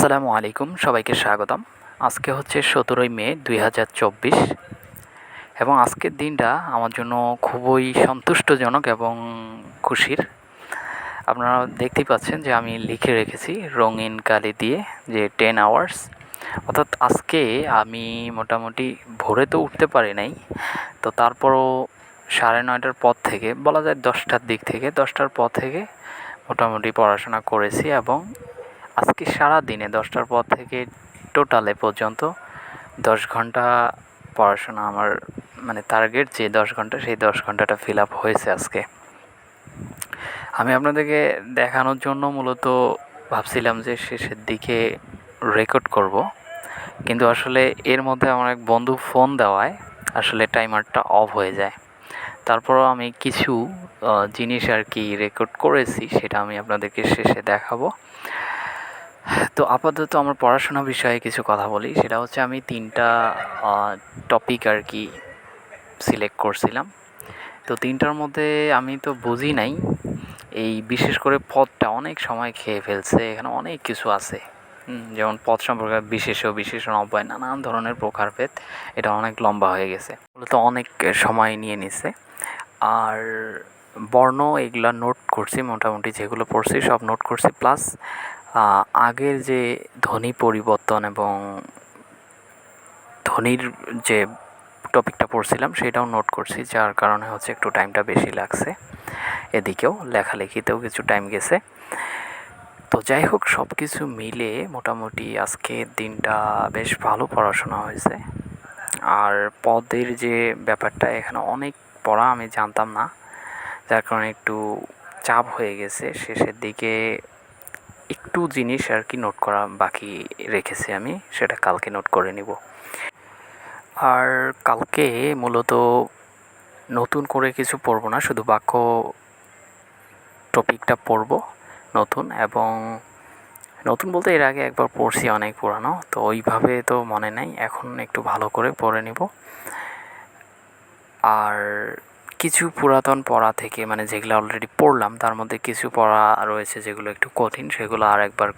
আসসালামু আলাইকুম, সবাইকে স্বাগতম। আজকে হচ্ছে 17ই মে 2024 এবং আজকের দিনটা আমার জন্য খুবই সন্তুষ্টজনক এবং খুশির। আপনারা দেখতেই পাচ্ছেন যে আমি লিখে রেখেছি রঙিন কালি দিয়ে যে 10 আওয়ার্স, অর্থাৎ আজকে আমি মোটামুটি ভোরে তো উঠতে পারি নাই, তো তারপরও 9:30টার পর থেকে বলা যায় 10টার দিক থেকে 10টার পর থেকে মোটামুটি পড়াশোনা করেছি এবং আজকে সারা দিনে 10টার পর থেকে টোটালে পর্যন্ত 10 ঘন্টা পড়াশোনা আমার টার্গেট যে 10 ঘন্টা, সেই 10 ঘন্টাটা ফিল আপ হয়েছে আজকে। আমি আপনাদেরকে দেখানোর জন্য মূলত ভাবছিলাম যে শেষের দিকে রেকর্ড করব, কিন্তু আসলে এর মধ্যে আমার এক বন্ধু ফোন দেওয়ায় আসলে টাইমারটা অফ হয়ে যায়। তারপরও আমি কিছু জিনিস আর কি রেকর্ড করেছি, সেটা আমি আপনাদেরকে শেষে দেখাবো। তো আপাতত আমার পড়াশোনা বিষয়ে কিছু কথা বলি। সেটা হচ্ছে আমি 3টা টপিক আর কি সিলেক্ট করছিলাম। তো 3টার মধ্যে আমি তো বুঝি নাই, এই বিশেষ করে পদটা অনেক সময় খেয়ে ফেলছে। এখানে অনেক কিছু আছে, যেমন পদ সম্পর্কে বিশেষণ, অব্যয়, নানান ধরনের প্রকারভেদ। এটা অনেক লম্বা হয়ে গেছে, মূলত অনেক সময় নিয়ে নিছে। আর বর্ণ এগুলা নোট করছি, মোটামুটি যেগুলো পড়ছি সব নোট করছি, প্লাস আগের যে ধ্বনি পরিবর্তন এবং ধ্বনির যে টপিকটা পড়ছিলাম সেটাও নোট করছি, যার কারণে হচ্ছে একটু টাইমটা বেশি লাগছে। এদিকেও লেখালেখিতেও কিছু টাইম গেছে। তো যাই হোক, সব কিছু মিলে মোটামুটি আজকের দিনটা বেশ ভালো পড়াশোনা হয়েছে। আর পদের যে ব্যাপারটা, এখানে অনেক পড়া, আমি জানতাম না, যার কারণে একটু চাপ হয়ে গেছে। শেষের দিকে একটু জিনিস আর কি নোট করা বাকি রেখেছি আমি, সেটা কালকে নোট করে নিব। আর কালকে মূলত নতুন করে কিছু পড়ব না, শুধু বাক্য টপিকটা পড়ব নতুন। এবং নতুন বলতে এর আগে একবার পড়ছি, অনেক পুরানো, তো ওইভাবে তো মনে নাই, এখন একটু ভালো করে পড়ে নিব। আর কিছু পুরাতন পড়া থেকে, যেগুলো অলরেডি পড়লাম তার মধ্যে কিছু পড়া রয়েছে যেগুলো একটু কঠিন, সেগুলো আর একবার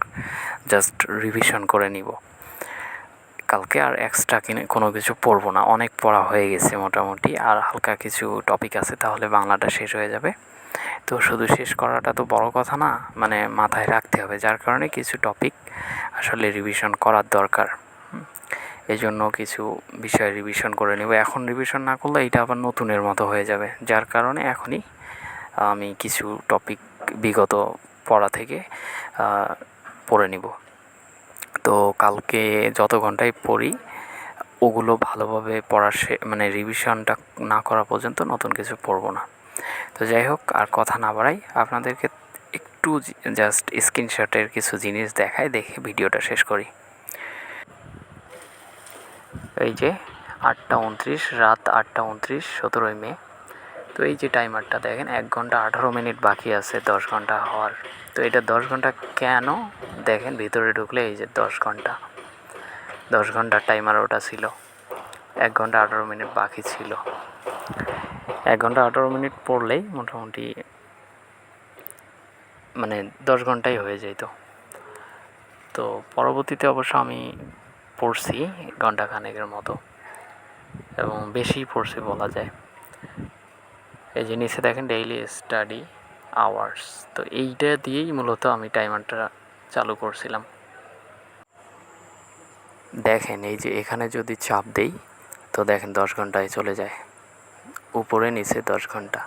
জাস্ট রিভিশন করে নিব কালকে। আর এক্সট্রা কোনো কিছু পড়বো না, অনেক পড়া হয়ে গেছে মোটামুটি। আর হালকা কিছু টপিক আছে, তাহলে বাংলাটা শেষ হয়ে যাবে। তো শুধু শেষ করাটা তো বড় কথা না, মাথায় রাখতে হবে, যার কারণে কিছু টপিক আসলে রিভিশন করার দরকার। এই জন্য কিছু বিষয় রিভিশন করে নেব। এখন রিভিশন না করলে এটা আবার নতুনের মতো হয়ে যাবে, যার কারণে এখনই আমি কিছু টপিক বিগত পড়া থেকে পড়ে নিব। তো কালকে যত ঘন্টায় পড়ি ওগুলো ভালোভাবে রিভিশনটা না করা পর্যন্ত নতুন কিছু পড়বো না। তো যাই হোক, আর কথা না বাড়াই, আপনাদেরকে একটু জাস্ট স্ক্রিনশটের কিছু জিনিস দেখায়, দেখে ভিডিওটা শেষ করি। এই যে 8:29, রাত 8:29, 17ই মে। তো এই যে টাইমারটা দেখেন, 1 ঘন্টা 18 মিনিট বাকি আছে 10 ঘন্টা হওয়ার। তো এটা 10 ঘন্টা কেন দেখেন, ভিতরে ঢুকলে এই যে 10 ঘন্টার টাইমার ওটা ছিল, 1 ঘন্টা 18 মিনিট বাকি ছিল। 1 ঘন্টা 18 মিনিট পড়লেই মোটামুটি 10 ঘন্টাই হয়ে যেত। তো পরবর্তীতে অবশ্য আমি পড়ছি ঘন্টাখানেকের মতো, এবং বেশি পড়ছি বলা যায়। এই যে নিচে দেখেন ডেইলি স্টাডি আওয়ার্স, তো এইটা দিয়েই মূলত আমি টাইমারটা চালু করছিলাম। দেখেন এই যে এখানে যদি চাপ দেই, তো দেখেন 10 ঘন্টায় চলে যায়, উপরে নিচে 10 ঘন্টা।